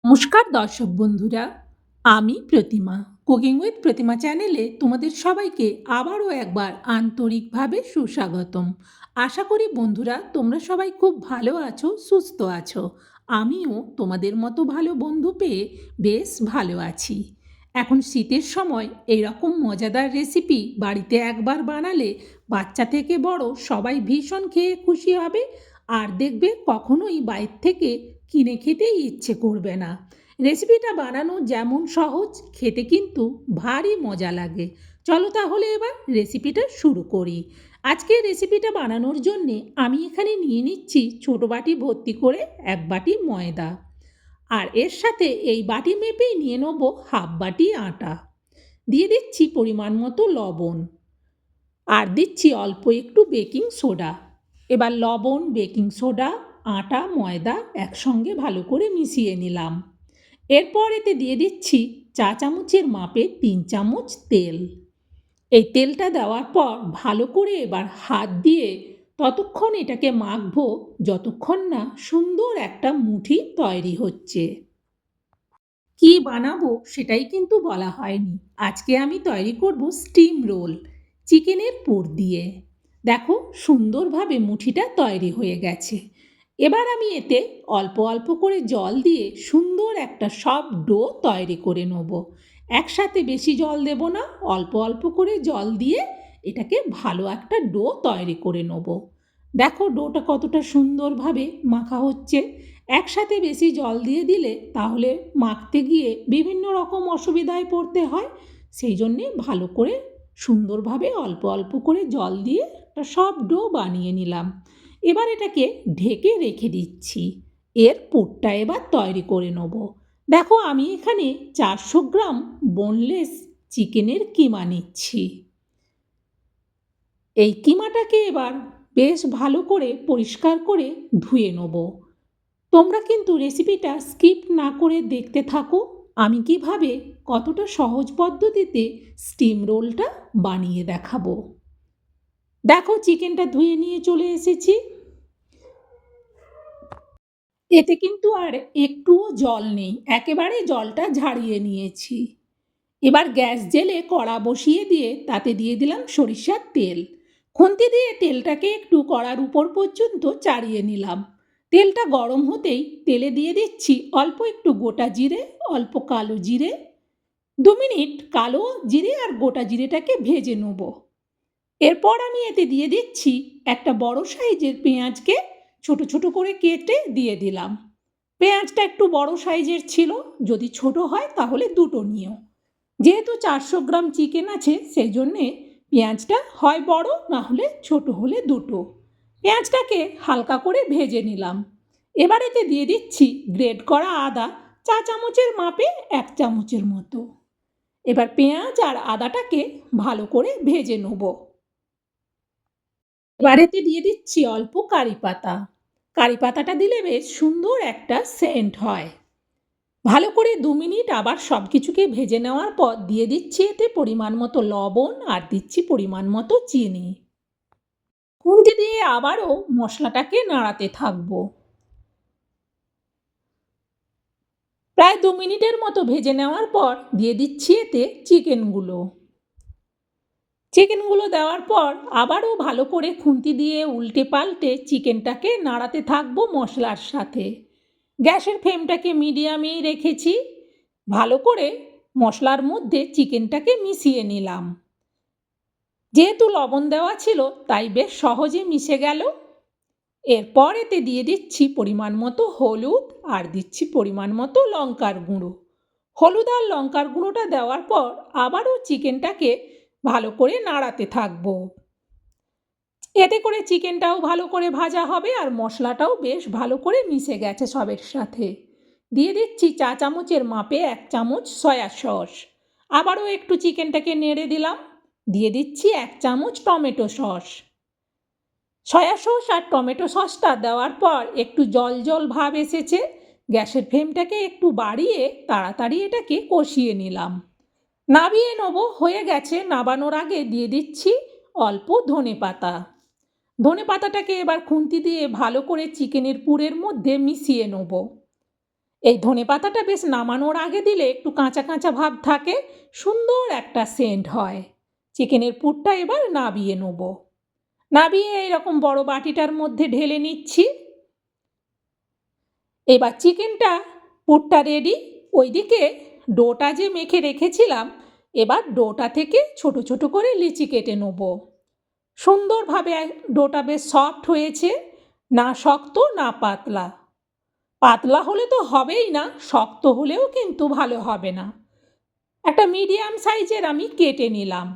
নমস্কার দর্শক বন্ধুরা, আমি প্রতিমা। কুকিং উইথ প্রতিমা চ্যানেলে তোমাদের সবাইকে আবারও একবার আন্তরিকভাবে সুস্বাগতম। আশা করি বন্ধুরা তোমরা সবাই খুব ভালো আছো, সুস্থ আছো। আমিও তোমাদের মতো ভালো বন্ধু পেয়ে বেশ ভালো আছি। এখন শীতের সময় এইরকম মজাদার রেসিপি বাড়িতে একবার বানালে বাচ্চা থেকে বড় সবাই ভীষণ খেয়ে খুশি হবে। আর দেখবে কখনোই বাইরে থেকে কিনে খেতেই ইচ্ছে করবে না। রেসিপিটা বানানো যেমন সহজ, খেতে কিন্তু ভারী মজা লাগে। চলো তাহলে এবার রেসিপিটা শুরু করি। আজকে রেসিপিটা বানানোর জন্যে আমি এখানে নিয়ে নিচ্ছি ছোটো বাটি ভর্তি করে 1 বাটি ময়দা। আর এর সাথে এই বাটি মেপেই নিয়ে নেব হাফ বাটি আটা। দিয়ে দিচ্ছি পরিমাণ মতো লবণ, আর দিচ্ছি অল্প একটু বেকিং সোডা। এবার লবণ, বেকিং সোডা, আটা, ময়দা একসঙ্গে ভালো করে মিশিয়ে নিলাম। এরপর এতে দিয়ে দিচ্ছি চা চামচের মাপে 3 চামচ তেল। এই তেলটা দেওয়ার পর ভালো করে এবার হাত দিয়ে ততক্ষণ এটাকে মাখবো যতক্ষণ না সুন্দর একটা মুঠি তৈরি হচ্ছে। কি বানাবো সেটাই কিন্তু বলা হয়নি। আজকে আমি তৈরি করব স্টিম রোল চিকেনের পুর দিয়ে। দেখো সুন্দরভাবে মুঠিটা তৈরি হয়ে গেছে। এবার আমি এতে অল্প অল্প করে জল দিয়ে সুন্দর একটা সফট ডো তৈরি করে নেব। একসাথে বেশি জল দেব না, অল্প অল্প করে জল দিয়ে এটাকে ভালো একটা ডো তৈরি করে নেব। দেখো ডোটা কতটা সুন্দরভাবে মাখা হচ্ছে। একসাথে বেশি জল দিয়ে দিলে তাহলে মাখতে গিয়ে বিভিন্ন রকম অসুবিধায় পড়তে হয়। সেই জন্যে ভালো করে সুন্দরভাবে অল্প অল্প করে জল দিয়ে একটা সফট ডো বানিয়ে নিলাম। এবার এটাকে ঢেকে রেখে দিচ্ছি। এর পুরটা এবার তৈরি করে নেব। দেখো আমি এখানে 400 গ্রাম বোনলেস চিকেনের কিমা নিচ্ছি। এই কিমাটাকে এবার বেশ ভালো করে পরিষ্কার করে ধুয়ে নেব। তোমরা কিন্তু রেসিপিটা স্কিপ না করে দেখতে থাকো, আমি কিভাবে কতটা সহজ পদ্ধতিতে স্টিম রোলটা বানিয়ে দেখাবো। দেখো চিকেনটা ধুয়ে নিয়ে চলে এসেছি। এতে কিন্তু আর একটুও জল নেই, একেবারে জলটা ঝারিয়ে নিয়েছি। এবার গ্যাস জেলে কড়া বসিয়ে দিয়ে তাতে দিয়ে দিলাম সরিষার তেল। খুন্তি দিয়ে তেলটাকে একটু কড়ার উপর পর্যন্ত চাড়িয়ে নিলাম। তেলটা গরম হতেই তেলে দিয়ে দিচ্ছি অল্প একটু গোটা জিরে, অল্প কালো জিরে। 2 মিনিট কালো জিরে আর গোটা জিরেটাকে ভেজে নেব। এরপর আমি এতে দিয়ে দিচ্ছি একটা বড় সাইজের পেঁয়াজকে ছোট ছোট করে কেটে দিয়ে দিলাম। পেঁয়াজটা একটু বড় সাইজের ছিল, যদি ছোট হয় তাহলে দুটো নিও। যেহেতু 400 গ্রাম চিকেন আছে সেই জন্যে পেঁয়াজটা হয় বড়, না হলে ছোট হলে দুটো। পেঁয়াজটাকে হালকা করে ভেজে নিলাম। এবার এতে দিয়ে দিচ্ছি গ্রেট করা আদা, চা চামচের মাপে 1 চামচের মতো। এবার পেঁয়াজ আর আদাটাকে ভালো করে ভেজে নেব। এবার এতে দিয়ে দিচ্ছি অল্প কারি পাতা। কারি পাতাটা দিলে বেশ সুন্দর একটা সেন্ট হয়। ভালো করে 2 মিনিট আবার সব কিছুকে ভেজে নেওয়ার পর দিয়ে দিচ্ছি এতে পরিমাণ মতো লবণ আর দিচ্ছি পরিমাণ মতো চিনি। খুন্তি দিয়ে আবারও মশলাটাকে নাড়াতে থাকবো। প্রায় 2 মিনিটের মতো ভেজে নেওয়ার পর দিয়ে দিচ্ছি এতে চিকেনগুলো দেওয়ার পর আবারও ভালো করে খুন্তি দিয়ে উল্টে পাল্টে চিকেনটাকে নাড়াতে থাকবো মশলার সাথে। গ্যাসের ফ্লেমটাকে মিডিয়ামেই রেখেছি। ভালো করে মশলার মধ্যে চিকেনটাকে মিশিয়ে নিলাম। যেহেতু লবণ দেওয়া ছিল তাই বেশ সহজে মিশে গেল। এরপর এতে দিয়ে দিচ্ছি পরিমাণ মতো হলুদ আর দিচ্ছি পরিমাণ মতো লঙ্কার গুঁড়ো। হলুদ আর লঙ্কার গুঁড়োটা দেওয়ার পর আবারও চিকেনটাকে ভালো করে নাড়াতে থাকবো। এতে করে চিকেনটাও ভালো করে ভাজা হবে আর মশলাটাও বেশ ভালো করে মিশে গেছে সবের সাথে। দিয়ে দিচ্ছি চা চামচের মাপে 1 চামচ সয়া সস। আবারও একটু চিকেনটাকে নেড়ে দিলাম। দিয়ে দিচ্ছি 1 চামচ টমেটো সস। সয়া সস আর টমেটো সসটা দেওয়ার পর একটু জল জল ভাব এসেছে। গ্যাসের ফ্লেমটাকে একটু বাড়িয়ে তাড়াতাড়ি এটাকে কষিয়ে নিলাম। নামিয়ে নেব, হয়ে গেছে। নামানোর আগে দিয়ে দিচ্ছি অল্প ধনেপাতা। ধনেপাতাটাকে এবার খুন্তি দিয়ে ভালো করে চিকেনের পুরের মধ্যে মিশিয়ে নেব। এই ধনেপাতাটা বেশ নামানোর আগে দিলে একটু কাঁচা কাঁচা ভাব থাকে, সুন্দর একটা সেন্ট হয়। চিকেনের পুরটা এবার নাবিয়ে নেব। নাবিয়ে এইরকম বড় বাটিটার মধ্যে ঢেলে নিচ্ছি। এবার চিকেনটা পুরটা রেডি। ওইদিকে ডোটা যে মেখে রেখেছিলাম, এবার ডোটা থেকে ছোট ছোট করে লিচি কেটে নেব। সুন্দরভাবে ডোটা বেশ সফট হয়েছে, না শক্ত না পাতলা। পাতলা হলে তো হবেই না, শক্ত হলেও কিন্তু ভালো হবে না। একটা মিডিয়াম সাইজের আমি কেটে নিলাম।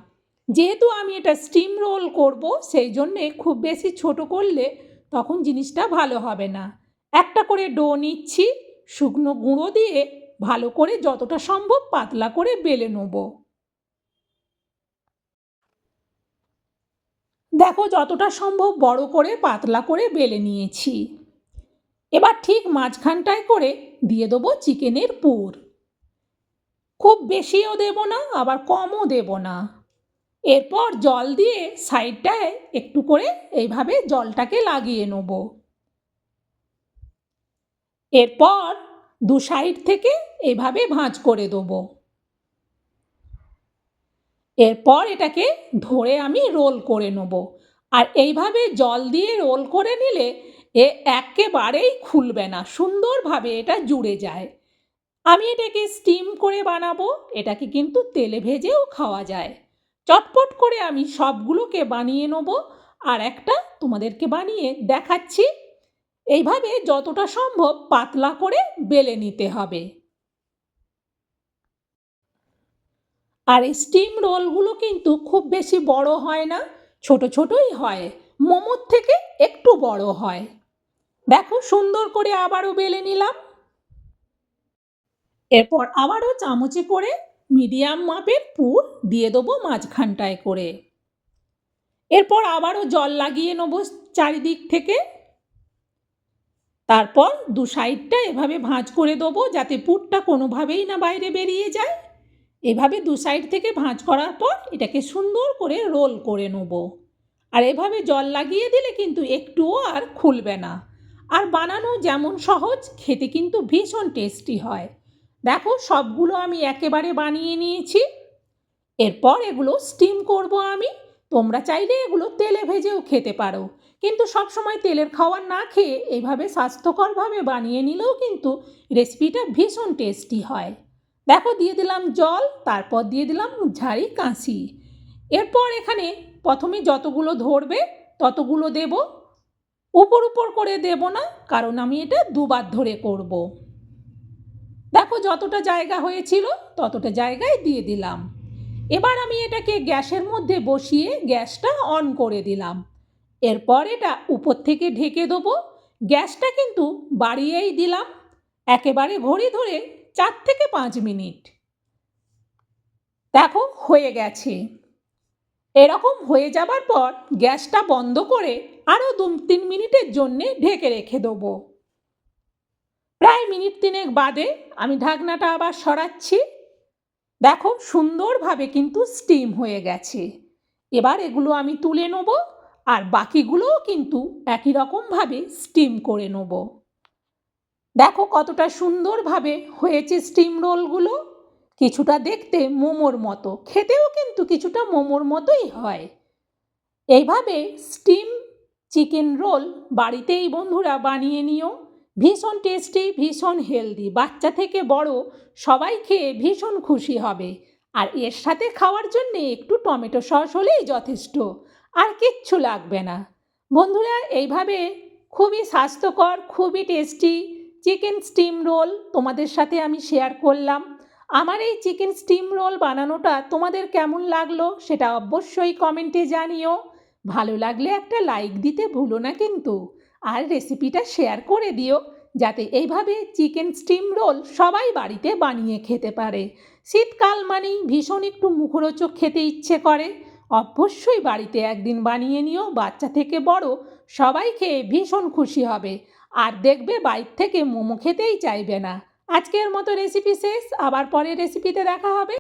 যেহেতু আমি এটা স্টিম রোল করব, সেই জন্যে খুব বেশি ছোট করলে তখন জিনিসটা ভালো হবে না। একটা করে ডো নিচ্ছি, শুকনো গুঁড়ো দিয়ে ভালো করে যতটা সম্ভব পাতলা করে বেলে নেব। দেখো যতটা সম্ভব বড় করে পাতলা করে বেলে নিয়েছি। এবার ঠিক মাঝখানটায় করে দিয়ে দেবো চিকেনের পুর। খুব বেশিও দেব না, আবার কমও দেব না। এরপর জল দিয়ে সাইডটায় একটু করে এইভাবে জলটাকে লাগিয়ে নেব। এরপর দু সাইড থেকে এইভাবে ভাঁজ করে দেবো। এরপর এটাকে ধরে আমি রোল করে নেব। আর এইভাবে জল দিয়ে রোল করে নিলে একেবারেই খুলবে না, সুন্দরভাবে এটা জুড়ে যায়। আমি এটাকে স্টিম করে বানাবো, এটাকে কিন্তু তেলে ভেজেও খাওয়া যায়। চটপট করে আমি সবগুলোকে বানিয়ে নেব, আর একটা তোমাদেরকে বানিয়ে দেখাচ্ছি। এইভাবে যতটা সম্ভব পাতলা করে বেলে নিতে হবে। আর এই স্টিম রোলগুলো কিন্তু খুব বেশি বড় হয় না, ছোট ছোটই হয়, মোমোর থেকে একটু বড় হয়। দেখো সুন্দর করে আবারও বেলে নিলাম। এরপর আবারও চামচে করে মিডিয়াম মাপের পুর দিয়ে দেবো মাঝখানটায় করে। এরপর আবারও জল লাগিয়ে নেবো চারিদিক থেকে। তারপর দু সাইডটা এভাবে ভাঁজ করে দেবো, যাতে পুরটা কোনোভাবেই না বাইরে বেরিয়ে যায়। এভাবে দু সাইড থেকে ভাঁজ করার পর এটাকে সুন্দর করে রোল করে নেব। আর এভাবে জল লাগিয়ে দিলে কিন্তু একটুও আর খুলবে না। আর বানানো যেমন সহজ, খেতে কিন্তু ভীষণ টেস্টি হয়। দেখো সবগুলো আমি একেবারে বানিয়ে নিয়েছি। এরপর এগুলো স্টিম করব আমি। তোমরা চাইলে এগুলো তেলে ভেজেও খেতে পারো, কিন্তু সবসময় তেলের খাবার না খেয়ে এইভাবে স্বাস্থ্যকরভাবে বানিয়ে নিলেও কিন্তু রেসিপিটা ভীষণ টেস্টি হয়। দেখো দিয়ে দিলাম জল, তারপর দিয়ে দিলাম ঝাড়ি কাঁচি। এরপর এখানে প্রথমে যতগুলো ধরবে ততগুলো দেব, উপর উপর করে দেব না, কারণ আমি এটা দুবার ধরে করব। দেখো যতটা জায়গা হয়েছিল ততটা জায়গায় দিয়ে দিলাম। এবার আমি এটাকে গ্যাসের মধ্যে বসিয়ে গ্যাসটা অন করে দিলাম। এরপর এটা উপর থেকে ঢেকে দেবো। গ্যাসটা কিন্তু বাড়িয়েই দিলাম, একেবারে ঘড়ি ধরে 4 থেকে 5 মিনিট। দেখো হয়ে গেছে। এরকম হয়ে যাবার পর গ্যাসটা বন্ধ করে আরও 2-3 মিনিটের জন্যে ঢেকে রেখে দেবো। প্রায় মিনিট 3 বাদে আমি ঢাকনাটা আবার সরাচ্ছি। দেখো সুন্দরভাবে কিন্তু স্টিম হয়ে গেছে। এবার এগুলো আমি তুলে নেব, আর বাকিগুলোও কিন্তু একই রকমভাবে স্টিম করে নেব। দেখো কতটা সুন্দরভাবে হয়েছে স্টিম রোলগুলো। কিছুটা দেখতে মোমোর মতো, খেতেও কিন্তু কিছুটা মোমোর মতোই হয়। এইভাবে স্টিম চিকেন রোল বাড়িতেই বন্ধুরা বানিয়ে নিও। ভীষণ টেস্টি, ভীষণ হেলদি, বাচ্চা থেকে বড় সবাই খেয়ে ভীষণ খুশি হবে। আর এর সাথে খাওয়ার জন্যে একটু টমেটো সস হলেই যথেষ্ট, আর কিচ্ছু লাগবে না। বন্ধুরা এইভাবে খুবই স্বাস্থ্যকর, খুবই টেস্টি চিকেন স্টিম রোল তোমাদের সাথে আমি শেয়ার করলাম। আমার এই চিকেন স্টিম রোল বানানোটা তোমাদের কেমন লাগলো সেটা অবশ্যই কমেন্টে জানিও। ভালো লাগলে একটা লাইক দিতে ভুলো না কিন্তু। আর রেসিপিটা শেয়ার করে দিও, যাতে এইভাবে চিকেন স্টিম রোল সবাই বাড়িতে বানিয়ে খেতে পারে। শীতকাল মানেই ভীষণ একটু মুখরোচক খেতে ইচ্ছে করে। অবশ্যই বাড়িতে একদিন বানিয়ে নিও, বাচ্চা থেকে বড় সবাই খেয়ে ভীষণ খুশি হবে। আর দেখবে বাইরে থেকে মোমো খেতেই চাইবে না। আজকের মতো রেসিপি শেষ, আবার পরের রেসিপিতে দেখা হবে।